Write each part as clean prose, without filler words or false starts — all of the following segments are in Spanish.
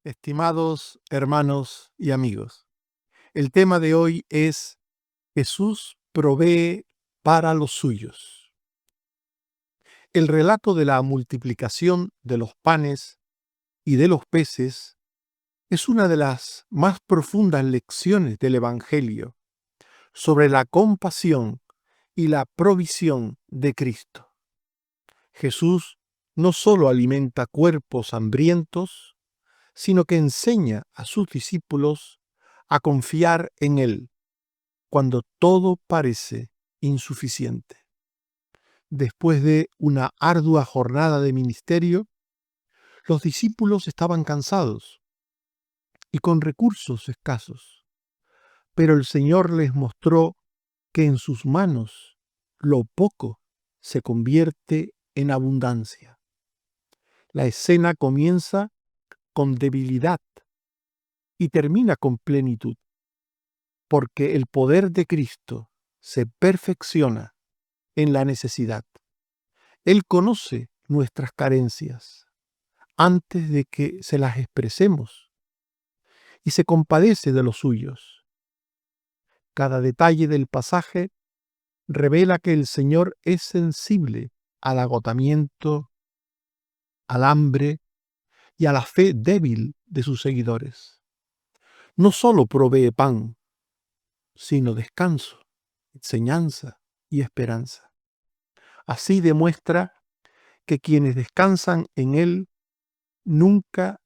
Estimados hermanos y amigos, el tema de hoy es Jesús provee para los suyos. El relato de la multiplicación de los panes y de los peces es una de las más profundas lecciones del Evangelio sobre la compasión y la provisión de Cristo. Jesús no solo alimenta cuerpos hambrientos, sino que enseña a sus discípulos a confiar en Él cuando todo parece insuficiente. Después de una ardua jornada de ministerio, los discípulos estaban cansados y con recursos escasos, pero el Señor les mostró que en sus manos lo poco se convierte en abundancia. La escena comienza con debilidad y termina con plenitud, porque el poder de Cristo se perfecciona en la necesidad. Él conoce nuestras carencias antes de que se las expresemos y se compadece de los suyos. Cada detalle del pasaje revela que el Señor es sensible al agotamiento, al hambre y a la fe débil de sus seguidores. No solo provee pan, sino descanso, enseñanza y esperanza. Así demuestra que quienes descansan en Él nunca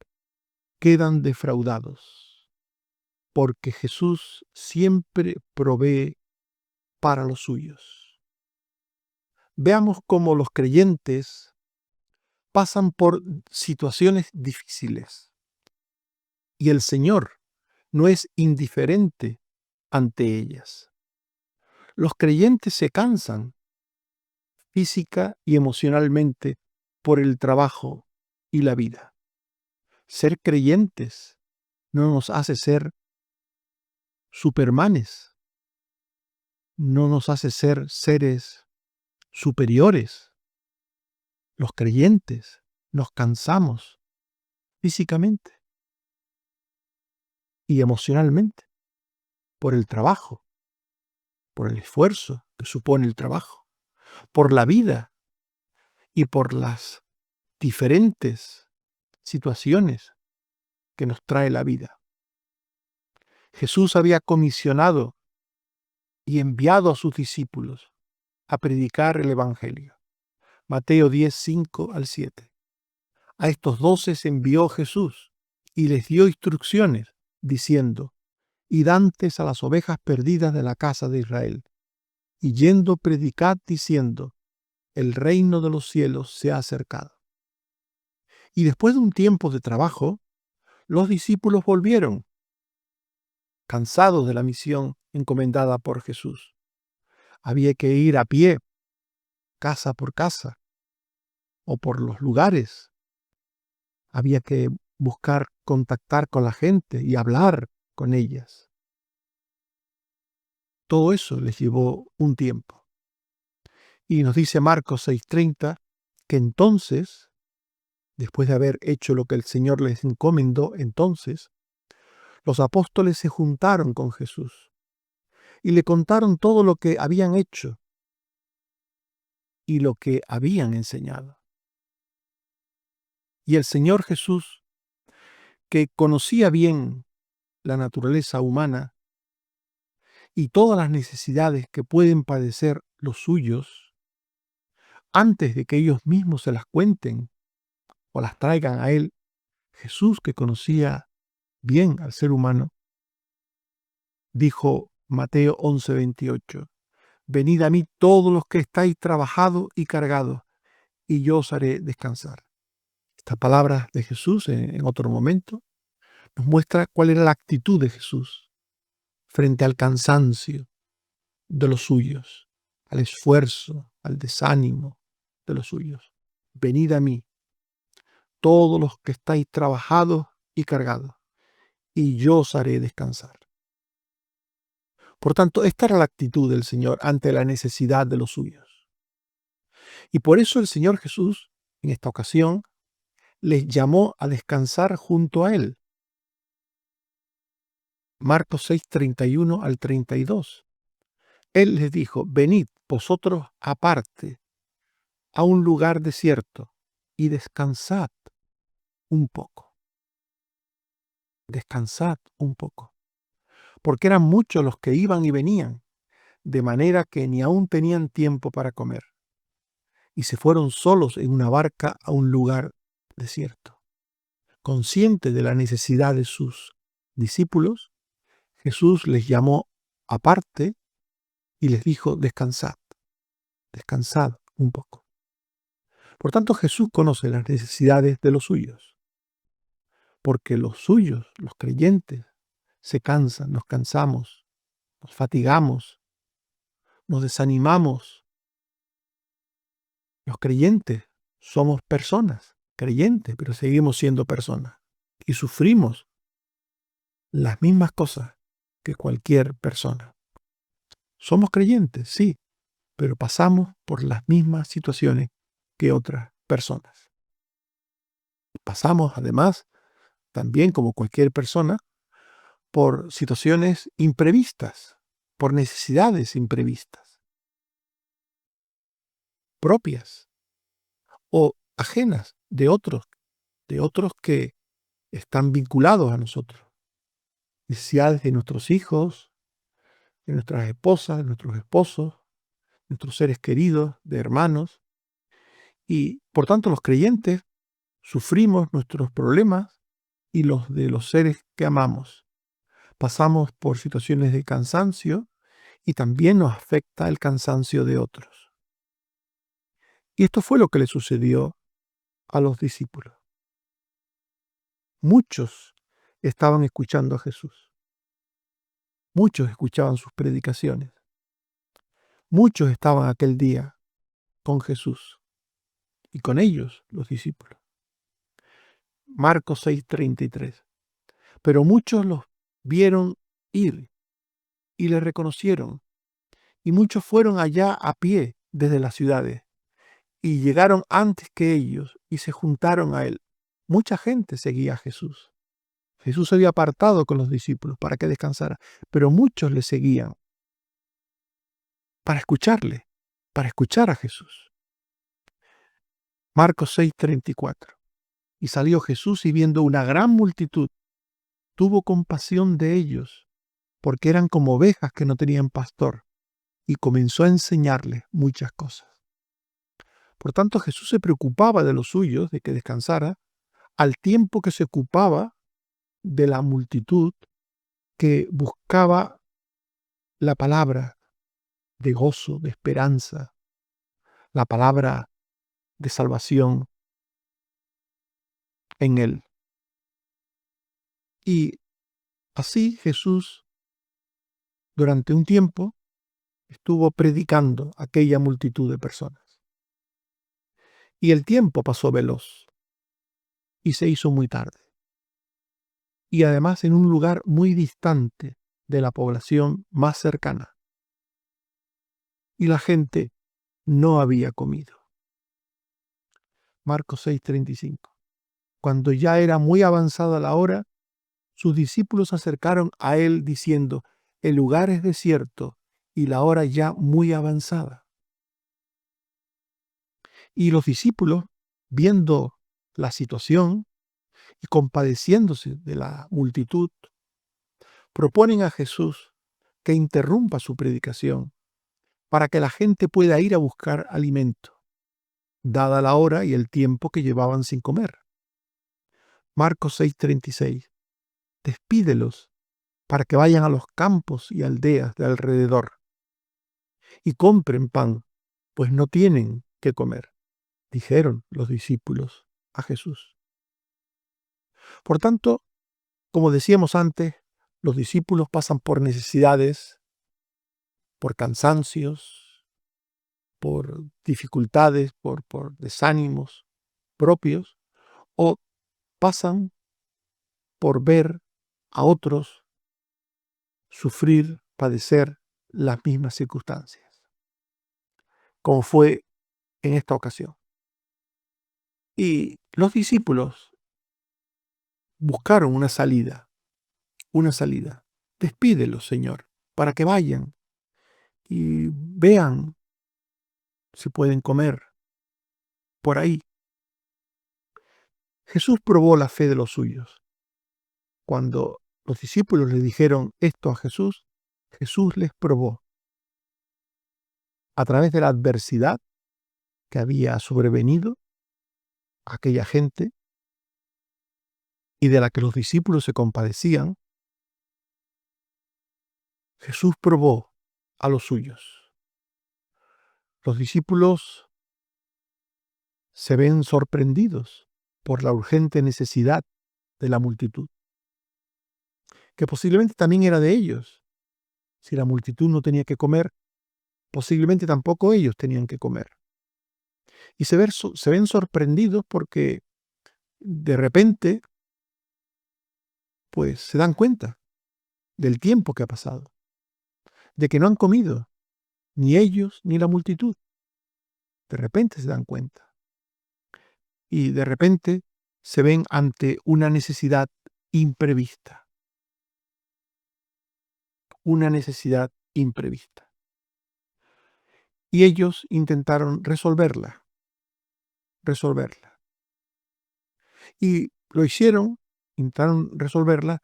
quedan defraudados, porque Jesús siempre provee para los suyos. Veamos cómo los creyentes pasan por situaciones difíciles y el Señor no es indiferente ante ellas. Los creyentes se cansan física y emocionalmente por el trabajo y la vida. Ser creyentes no nos hace ser supermanes, no nos hace ser seres superiores. Los creyentes nos cansamos físicamente y emocionalmente por el trabajo, por el esfuerzo que supone el trabajo, por la vida y por las diferentes situaciones que nos trae la vida. Jesús había comisionado y enviado a sus discípulos a predicar el Evangelio. Mateo 10, 5 al 7. A estos 12 se envió Jesús y les dio instrucciones, diciendo: Id antes a las ovejas perdidas de la casa de Israel, y yendo predicad diciendo: el reino de los cielos se ha acercado. Y después de un tiempo de trabajo, los discípulos volvieron, cansados de la misión encomendada por Jesús. Había que ir a pie, casa por casa, o por los lugares. Había que buscar contactar con la gente y hablar con ellas. Todo eso les llevó un tiempo. Y nos dice Marcos 6:30 que entonces, después de haber hecho lo que el Señor les encomendó, entonces, los apóstoles se juntaron con Jesús y le contaron todo lo que habían hecho y lo que habían enseñado. Y el Señor Jesús, que conocía bien la naturaleza humana y todas las necesidades que pueden padecer los suyos, antes de que ellos mismos se las cuenten o las traigan a Él, Jesús, que conocía bien al ser humano, dijo Mateo 11:28, venid a mí todos los que estáis trabajados y cargados, y yo os haré descansar. Estas palabras de Jesús en otro momento nos muestra cuál era la actitud de Jesús frente al cansancio de los suyos, al esfuerzo, al desánimo de los suyos. Venid a mí, todos los que estáis trabajados y cargados, y yo os haré descansar. Por tanto, esta era la actitud del Señor ante la necesidad de los suyos. Y por eso el Señor Jesús, en esta ocasión, les llamó a descansar junto a Él. Marcos 6, 31 al 32. Él les dijo: venid vosotros aparte a un lugar desierto y descansad un poco. Descansad un poco. Porque eran muchos los que iban y venían, de manera que ni aún tenían tiempo para comer. Y se fueron solos en una barca a un lugar desierto. Consciente de la necesidad de sus discípulos, Jesús les llamó aparte y les dijo: descansad, descansad un poco. Por tanto, Jesús conoce las necesidades de los suyos, porque los suyos, los creyentes, se cansan, nos cansamos, nos fatigamos, nos desanimamos. Los creyentes somos personas, creyentes, pero seguimos siendo personas y sufrimos las mismas cosas que cualquier persona. Somos creyentes, sí, pero pasamos por las mismas situaciones que otras personas. Pasamos, además, también como cualquier persona, por situaciones imprevistas, por necesidades imprevistas, propias o ajenas de otros que están vinculados a nosotros. Necesidades de nuestros hijos, de nuestras esposas, de nuestros esposos, de nuestros seres queridos, de hermanos. Y por tanto los creyentes sufrimos nuestros problemas y los de los seres que amamos. Pasamos por situaciones de cansancio y también nos afecta el cansancio de otros. Y esto fue lo que le sucedió a los discípulos. Muchos estaban escuchando a Jesús. Muchos escuchaban sus predicaciones. Muchos estaban aquel día con Jesús y con ellos los discípulos. Marcos 6:33. Pero muchos los vieron ir y le reconocieron, y muchos fueron allá a pie desde las ciudades y llegaron antes que ellos y se juntaron a él. Mucha gente seguía a Jesús. Jesús se había apartado con los discípulos para que descansara, pero muchos le seguían para escucharle, para escuchar a Jesús. Marcos 6:34. Y salió Jesús y viendo una gran multitud, tuvo compasión de ellos, porque eran como ovejas que no tenían pastor, y comenzó a enseñarles muchas cosas. Por tanto, Jesús se preocupaba de los suyos, de que descansara, al tiempo que se ocupaba de la multitud que buscaba la palabra de gozo, de esperanza, la palabra de salvación en él. Y así Jesús, durante un tiempo, estuvo predicando a aquella multitud de personas. Y el tiempo pasó veloz y se hizo muy tarde. Y además en un lugar muy distante de la población más cercana. Y la gente no había comido. Marcos 6:35. Cuando ya era muy avanzada la hora, sus discípulos se acercaron a él diciendo: el lugar es desierto y la hora ya muy avanzada. Y los discípulos, viendo la situación y compadeciéndose de la multitud, proponen a Jesús que interrumpa su predicación para que la gente pueda ir a buscar alimento, dada la hora y el tiempo que llevaban sin comer. Marcos 6:36. Despídelos para que vayan a los campos y aldeas de alrededor y compren pan, pues no tienen qué comer, dijeron los discípulos a Jesús. Por tanto, como decíamos antes, los discípulos pasan por necesidades, por cansancios, por dificultades, por desánimos propios, o pasan por ver a otros sufrir, padecer las mismas circunstancias, como fue en esta ocasión. Y los discípulos buscaron una salida, Despídelos, Señor, para que vayan y vean si pueden comer por ahí. Jesús probó la fe de los suyos. Cuando los discípulos le dijeron esto a Jesús, Jesús les probó a través de la adversidad que había sobrevenido a aquella gente y de la que los discípulos se compadecían. Jesús probó a los suyos. Los discípulos se ven sorprendidos por la urgente necesidad de la multitud, que posiblemente también era de ellos. Si la multitud no tenía que comer, posiblemente tampoco ellos tenían que comer. Y se ven sorprendidos porque de repente, pues se dan cuenta del tiempo que ha pasado, de que no han comido, ni ellos ni la multitud. De repente se dan cuenta. Y de repente se ven ante una necesidad imprevista. Una necesidad imprevista. Y ellos intentaron resolverla. Y lo hicieron, intentaron resolverla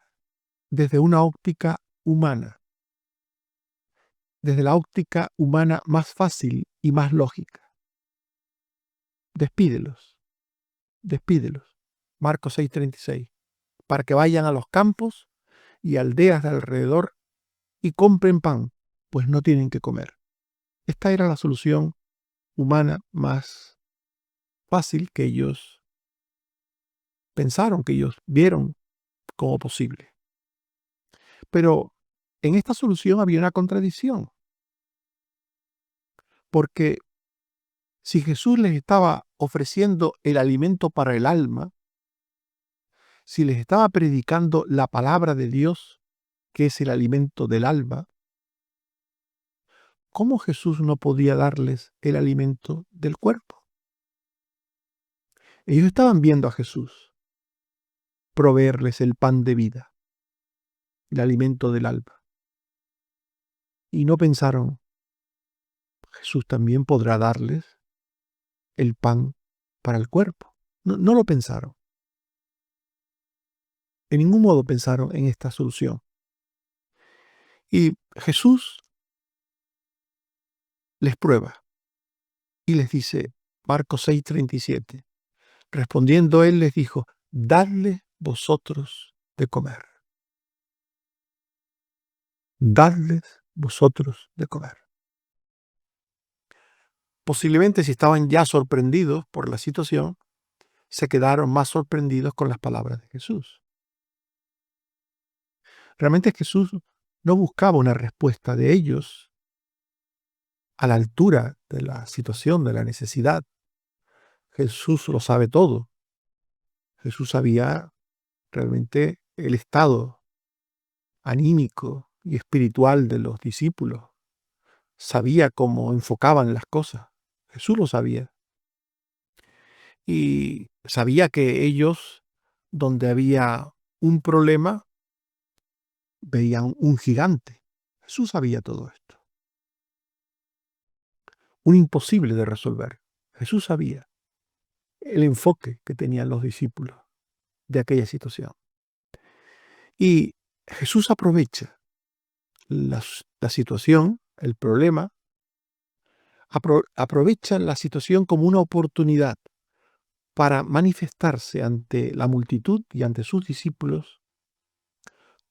desde una óptica humana. Desde la óptica humana más fácil y más lógica. Despídelos. Marcos 6:36. Para que vayan a los campos y aldeas de alrededor y compren pan, pues no tienen que comer. Esta era la solución humana más fácil que ellos pensaron, que ellos vieron como posible. Pero en esta solución había una contradicción, porque si Jesús les estaba ofreciendo el alimento para el alma, si les estaba predicando la palabra de Dios, que es el alimento del alma, ¿cómo Jesús no podía darles el alimento del cuerpo? Ellos estaban viendo a Jesús proveerles el pan de vida, el alimento del alma. Y no pensaron, Jesús también podrá darles el pan para el cuerpo. No lo pensaron. En ningún modo pensaron en esta solución. Y Jesús les prueba y les dice, Marcos 6:37, respondiendo él les dijo, dadle vosotros de comer. Dadles vosotros de comer. Posiblemente si estaban ya sorprendidos por la situación, se quedaron más sorprendidos con las palabras de Jesús. Realmente Jesús no buscaba una respuesta de ellos a la altura de la situación, de la necesidad. Jesús lo sabe todo. Jesús sabía realmente el estado anímico y espiritual de los discípulos. Sabía cómo enfocaban las cosas. Jesús lo sabía. Y sabía que ellos, donde había un problema, veían un gigante. Jesús sabía todo esto. Un imposible de resolver. Jesús sabía el enfoque que tenían los discípulos de aquella situación. Y Jesús aprovecha la situación, el problema, aprovecha la situación como una oportunidad para manifestarse ante la multitud y ante sus discípulos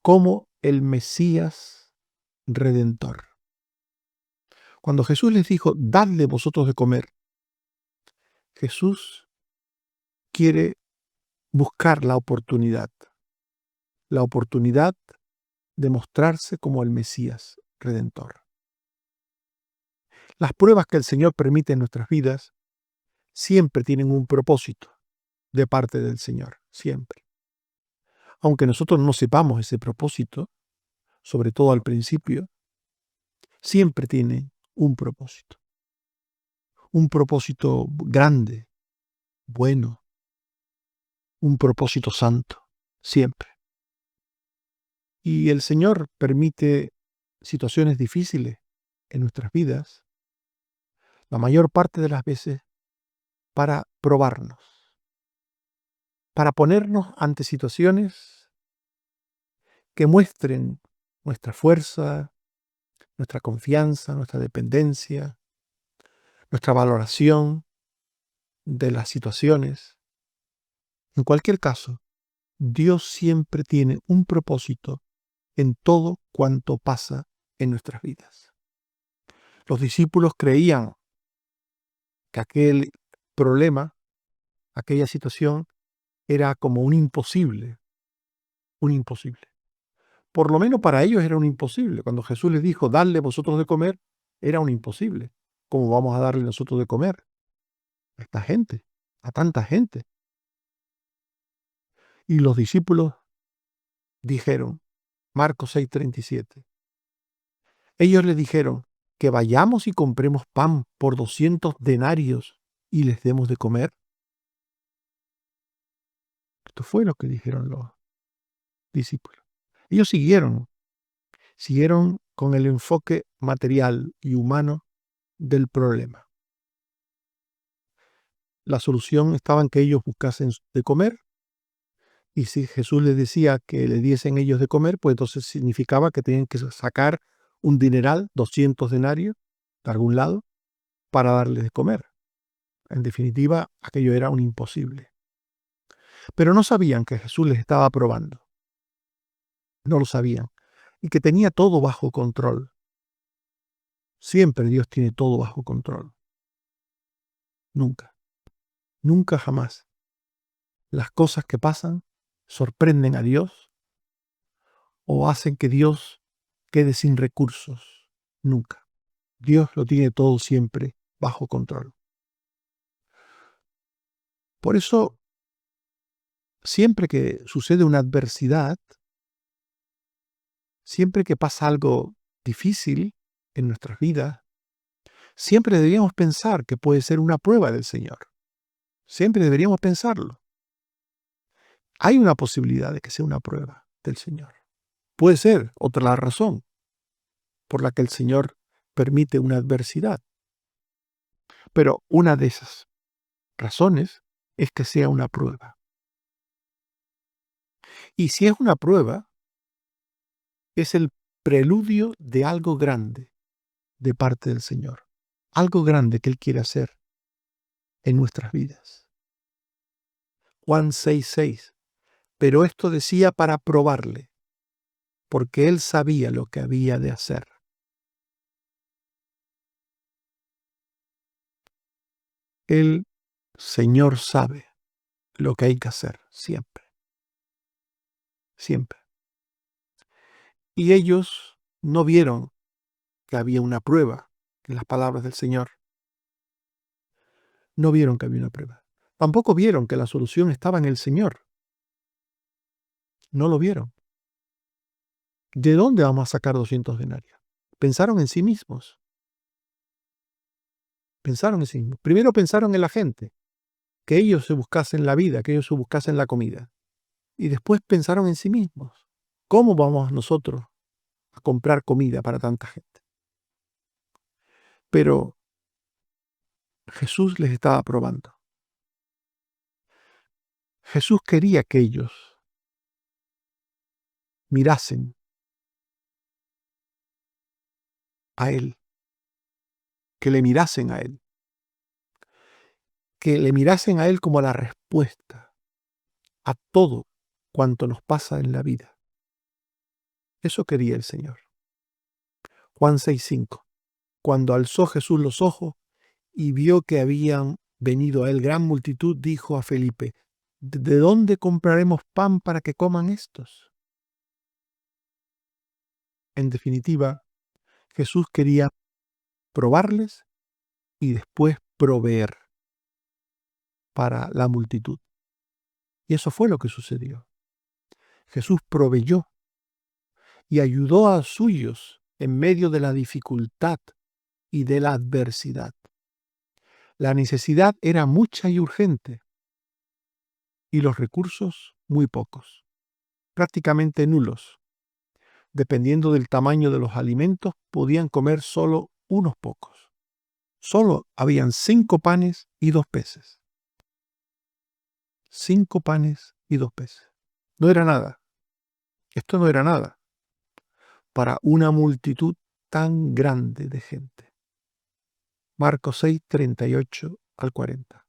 como el Mesías Redentor. Cuando Jesús les dijo, dadle vosotros de comer, Jesús quiere buscar la oportunidad de mostrarse como el Mesías Redentor. Las pruebas que el Señor permite en nuestras vidas siempre tienen un propósito de parte del Señor, siempre. Aunque nosotros no sepamos ese propósito, sobre todo al principio, siempre tiene un propósito. Un propósito grande, bueno, un propósito santo, siempre. Y el Señor permite situaciones difíciles en nuestras vidas, la mayor parte de las veces, para probarnos, para ponernos ante situaciones que muestren nuestra fuerza, nuestra confianza, nuestra dependencia, nuestra valoración de las situaciones. En cualquier caso, Dios siempre tiene un propósito en todo cuanto pasa en nuestras vidas. Los discípulos creían que aquel problema, aquella situación, era como un imposible, un imposible. Por lo menos para ellos era un imposible. Cuando Jesús les dijo, dadle vosotros de comer, era un imposible. ¿Cómo vamos a darle nosotros de comer a esta gente, a tanta gente? Y los discípulos dijeron, Marcos 6:37, ellos le dijeron, que vayamos y compremos pan por 200 denarios y les demos de comer. Esto fue lo que dijeron los discípulos. Ellos siguieron con el enfoque material y humano del problema. La solución estaba en que ellos buscasen de comer, y si Jesús les decía que le diesen ellos de comer, pues entonces significaba que tenían que sacar un dineral, 200 denarios, de algún lado, para darles de comer. En definitiva, aquello era un imposible. Pero no sabían que Jesús les estaba probando. No lo sabían. Y que tenía todo bajo control. Siempre Dios tiene todo bajo control. Nunca. Nunca jamás. Las cosas que pasan sorprenden a Dios o hacen que Dios quede sin recursos. Nunca. Dios lo tiene todo siempre bajo control. Por eso, siempre que sucede una adversidad, siempre que pasa algo difícil en nuestras vidas, siempre deberíamos pensar que puede ser una prueba del Señor. Siempre deberíamos pensarlo. Hay una posibilidad de que sea una prueba del Señor. Puede ser otra la razón por la que el Señor permite una adversidad. Pero una de esas razones es que sea una prueba. Y si es una prueba, es el preludio de algo grande de parte del Señor. Algo grande que Él quiere hacer en nuestras vidas. Juan 6:6. Pero esto decía para probarle, porque Él sabía lo que había de hacer. El Señor sabe lo que hay que hacer siempre. Siempre. Y ellos no vieron que había una prueba en las palabras del Señor. No vieron que había una prueba. Tampoco vieron que la solución estaba en el Señor. No lo vieron. ¿De dónde vamos a sacar 200 denarios? Pensaron en sí mismos. Pensaron en sí mismos. Primero pensaron en la gente, que ellos se buscasen la vida, que ellos se buscasen la comida. Y después pensaron en sí mismos. ¿Cómo vamos nosotros a comprar comida para tanta gente? Pero Jesús les estaba probando. Jesús quería que ellos mirasen a Él, que le mirasen a Él, que le mirasen a Él como la respuesta a todo cuanto nos pasa en la vida. Eso quería el Señor. Juan 6:5. Cuando alzó Jesús los ojos y vio que habían venido a Él gran multitud, dijo a Felipe, ¿de dónde compraremos pan para que coman estos? En definitiva, Jesús quería probarles y después proveer para la multitud. Y eso fue lo que sucedió. Jesús proveyó y ayudó a suyos en medio de la dificultad y de la adversidad. La necesidad era mucha y urgente, y los recursos muy pocos, prácticamente nulos. dependiendo del tamaño de los alimentos, podían comer solo unos pocos. Solo habían 5 panes y 2 peces. 5 panes y 2 peces. No era nada. Esto no era nada para una multitud tan grande de gente. Marcos 6, 38 al 40.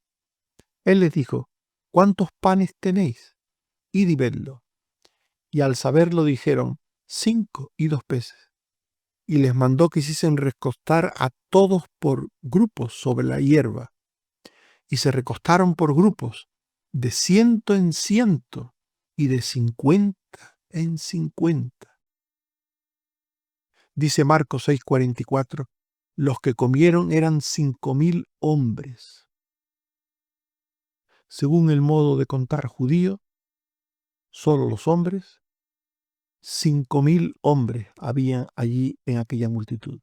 Él les dijo: ¿cuántos panes tenéis? Id y vedlo. Y al saberlo dijeron: 5 y 2 peces. Y les mandó que hiciesen recostar a todos por grupos sobre la hierba. Y se recostaron por grupos, de 100 en 100 y de 50 en 50. Dice Marcos 6:44, los que comieron eran 5.000 hombres. Según el modo de contar judío, solo los hombres, 5.000 hombres había allí en aquella multitud.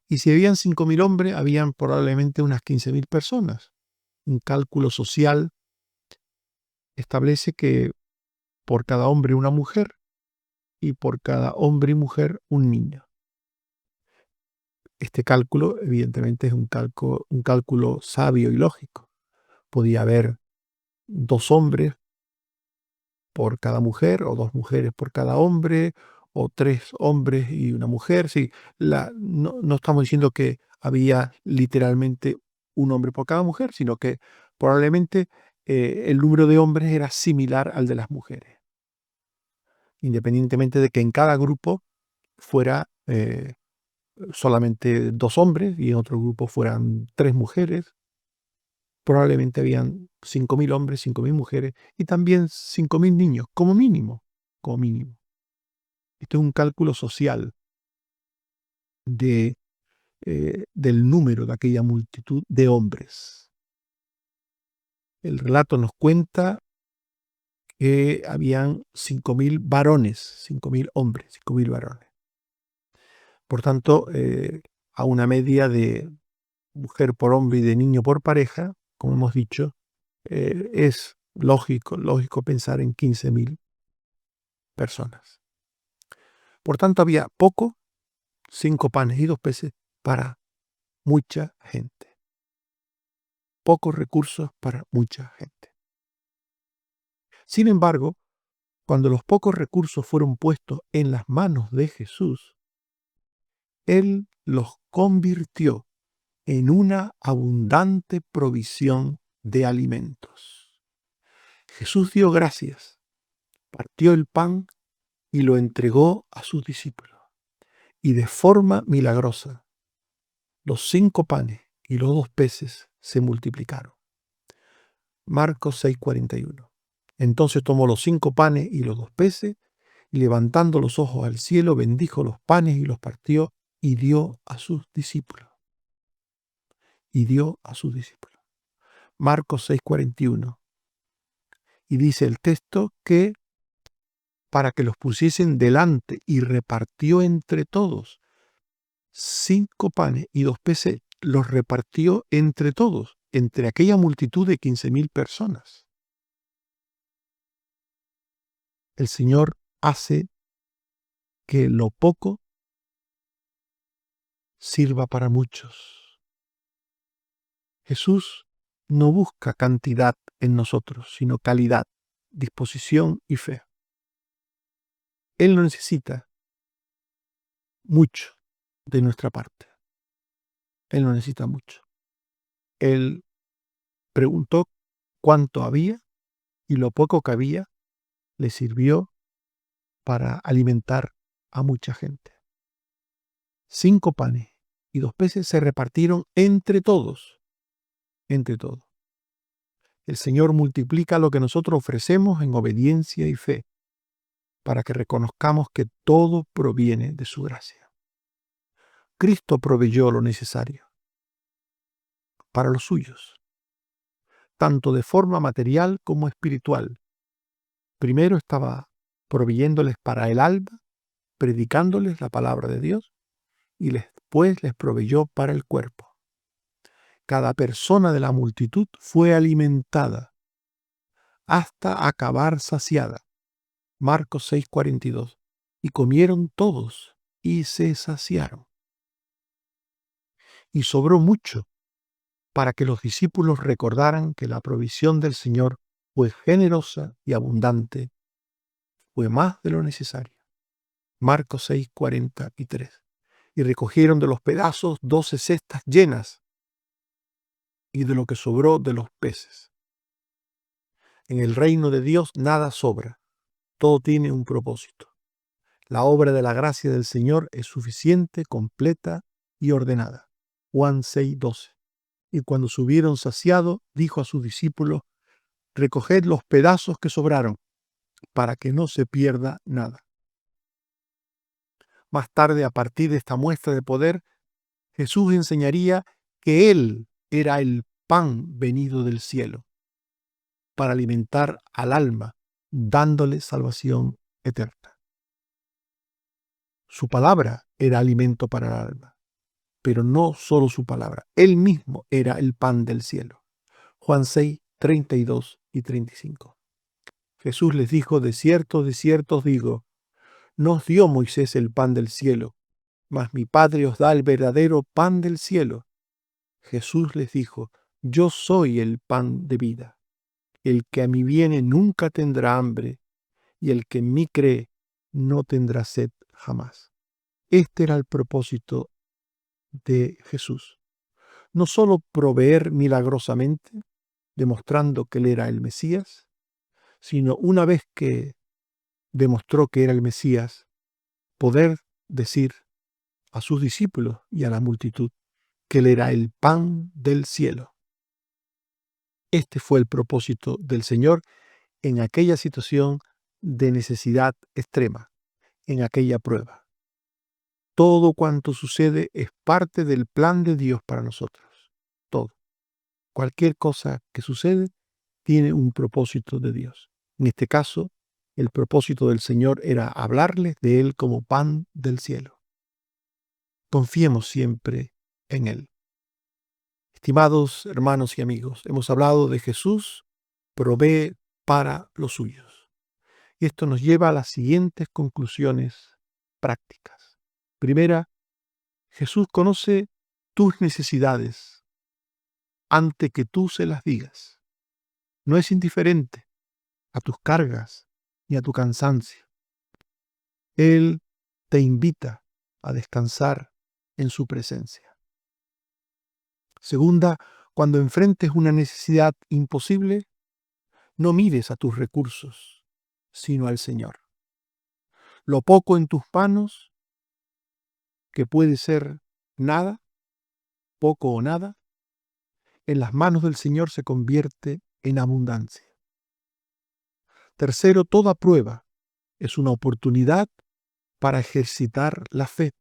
Y si habían 5.000 hombres, habían probablemente unas 15.000 personas. Un cálculo social establece que por cada hombre una mujer y por cada hombre y mujer un niño. Este cálculo, evidentemente, es un cálculo sabio y lógico. Podía haber 2 hombres por cada mujer, o 2 mujeres por cada hombre, o 3 hombres y una mujer. Sí, no estamos diciendo que había literalmente un hombre por cada mujer, sino que probablemente el número de hombres era similar al de las mujeres, independientemente de que en cada grupo fuera solamente 2 hombres y en otro grupo fueran 3 mujeres. Probablemente habían 5.000 hombres, 5.000 mujeres y también 5.000 niños, como mínimo, como mínimo. Esto es un cálculo social del número de aquella multitud de hombres. El relato nos cuenta que habían 5.000 varones, 5.000 hombres, 5.000 varones. Por tanto, a una media de mujer por hombre y de niño por pareja, como hemos dicho, es lógico pensar en 15.000 personas. Por tanto, había 5 panes y 2 peces para mucha gente. Pocos recursos para mucha gente. Sin embargo, cuando los pocos recursos fueron puestos en las manos de Jesús, Él los convirtió en una abundante provisión de alimentos. Jesús dio gracias, partió el pan y lo entregó a sus discípulos. Y de forma milagrosa, los 5 panes y los 2 peces se multiplicaron. Marcos 6:41. Entonces tomó los 5 panes y los 2 peces, y levantando los ojos al cielo, bendijo los panes y los partió, y dio a sus discípulos. Y dio a sus discípulos. Marcos 6:41. Y dice el texto que para que los pusiesen delante, y repartió entre todos 5 panes y 2 peces, los repartió entre todos, entre aquella multitud de 15.000 personas. El Señor hace que lo poco sirva para muchos. Jesús no busca cantidad en nosotros, sino calidad, disposición y fe. Él no necesita mucho de nuestra parte. Él no necesita mucho. Él preguntó cuánto había y lo poco que había le sirvió para alimentar a mucha gente. 5 panes y 2 peces se repartieron entre todos. Entre todos. El Señor multiplica lo que nosotros ofrecemos en obediencia y fe, para que reconozcamos que todo proviene de su gracia. Cristo proveyó lo necesario para los suyos, tanto de forma material como espiritual. Primero estaba proveyéndoles para el alma, predicándoles la palabra de Dios, y después les proveyó para el cuerpo. Cada persona de la multitud fue alimentada hasta acabar saciada. Marcos 6:42. Y comieron todos y se saciaron. Y sobró mucho para que los discípulos recordaran que la provisión del Señor fue generosa y abundante, fue más de lo necesario. Marcos 6:43. Y recogieron de los pedazos 12 cestas llenas y de lo que sobró de los peces. En el reino de Dios nada sobra, todo tiene un propósito. La obra de la gracia del Señor es suficiente, completa y ordenada. Juan 6:12. Y cuando se hubieron saciado, dijo a sus discípulos: recoged los pedazos que sobraron, para que no se pierda nada. Más tarde, a partir de esta muestra de poder, Jesús enseñaría que Él era el pan venido del cielo para alimentar al alma, dándole salvación eterna. Su palabra era alimento para el alma, pero no solo su palabra. Él mismo era el pan del cielo. Juan 6:32 y 35. Jesús les dijo: de cierto os digo, no os dio Moisés el pan del cielo, mas mi Padre os da el verdadero pan del cielo. Jesús les dijo: yo soy el pan de vida. El que a mí viene nunca tendrá hambre, y el que en mí cree no tendrá sed jamás. Este era el propósito de Jesús. No solo proveer milagrosamente, demostrando que Él era el Mesías, sino una vez que demostró que era el Mesías, poder decir a sus discípulos y a la multitud que Él era el pan del cielo. Este fue el propósito del Señor en aquella situación de necesidad extrema, en aquella prueba. Todo cuanto sucede es parte del plan de Dios para nosotros. Todo. Cualquier cosa que sucede tiene un propósito de Dios. En este caso, el propósito del Señor era hablarles de Él como pan del cielo. Confiemos siempre en Él. Estimados hermanos y amigos, hemos hablado de Jesús provee para los suyos. Y esto nos lleva a las siguientes conclusiones prácticas. Primera, Jesús conoce tus necesidades antes que tú se las digas. No es indiferente a tus cargas ni a tu cansancio. Él te invita a descansar en su presencia. Segunda, cuando enfrentes una necesidad imposible, no mires a tus recursos, sino al Señor. Lo poco en tus manos, que puede ser nada, poco o nada, en las manos del Señor se convierte en abundancia. Tercero, toda prueba es una oportunidad para ejercitar la fe.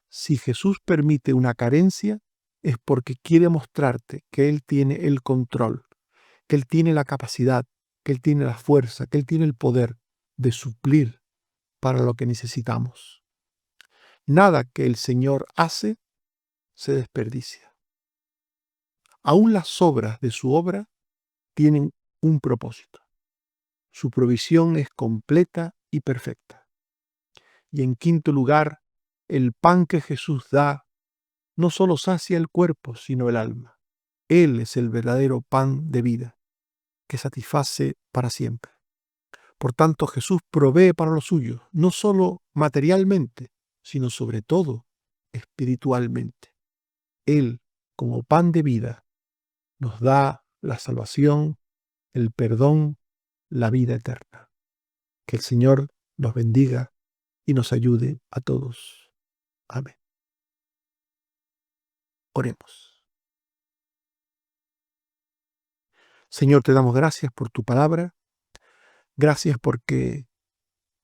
Si Jesús permite una carencia, es porque quiere mostrarte que Él tiene el control, que Él tiene la capacidad, que Él tiene la fuerza, que Él tiene el poder de suplir para lo que necesitamos. Nada que el Señor hace se desperdicia. Aún las obras de su obra tienen un propósito. Su provisión es completa y perfecta. Y en quinto lugar, el pan que Jesús da no solo sacia el cuerpo, sino el alma. Él es el verdadero pan de vida, que satisface para siempre. Por tanto, Jesús provee para los suyos, no solo materialmente, sino sobre todo espiritualmente. Él, como pan de vida, nos da la salvación, el perdón, la vida eterna. Que el Señor nos bendiga y nos ayude a todos. Amén. Oremos. Señor, te damos gracias por tu palabra. Gracias porque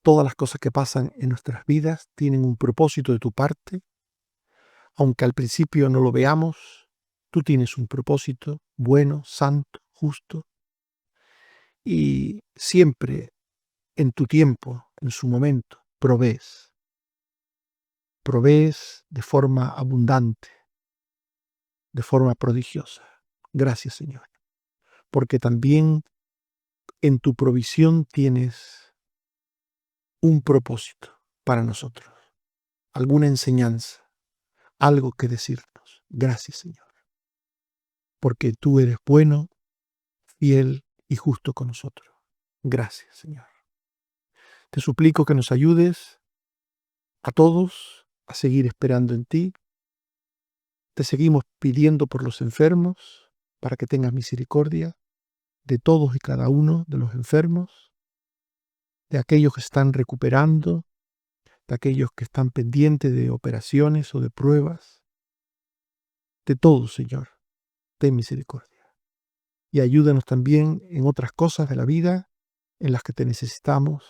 todas las cosas que pasan en nuestras vidas tienen un propósito de tu parte. Aunque al principio no lo veamos, tú tienes un propósito bueno, santo, justo. Y siempre en tu tiempo, en su momento, provees. Provees de forma abundante, de forma prodigiosa. Gracias, Señor. Porque también en tu provisión tienes un propósito para nosotros, alguna enseñanza, algo que decirnos. Gracias, Señor, porque tú eres bueno, fiel y justo con nosotros. Gracias, Señor. Te suplico que nos ayudes a todos a seguir esperando en ti. Te seguimos pidiendo por los enfermos, para que tengas misericordia de todos y cada uno de los enfermos, de aquellos que están recuperando, de aquellos que están pendientes de operaciones o de pruebas. De todos, Señor, ten misericordia. Y ayúdanos también en otras cosas de la vida en las que te necesitamos,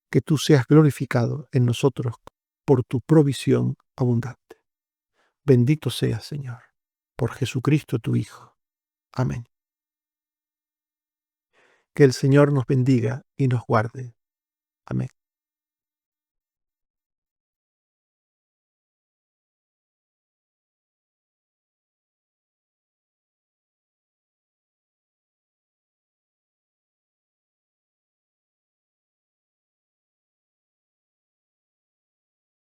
que tú seas glorificado en nosotros por tu provisión abundante. Bendito seas, Señor, por Jesucristo tu Hijo. Amén. Que el Señor nos bendiga y nos guarde. Amén.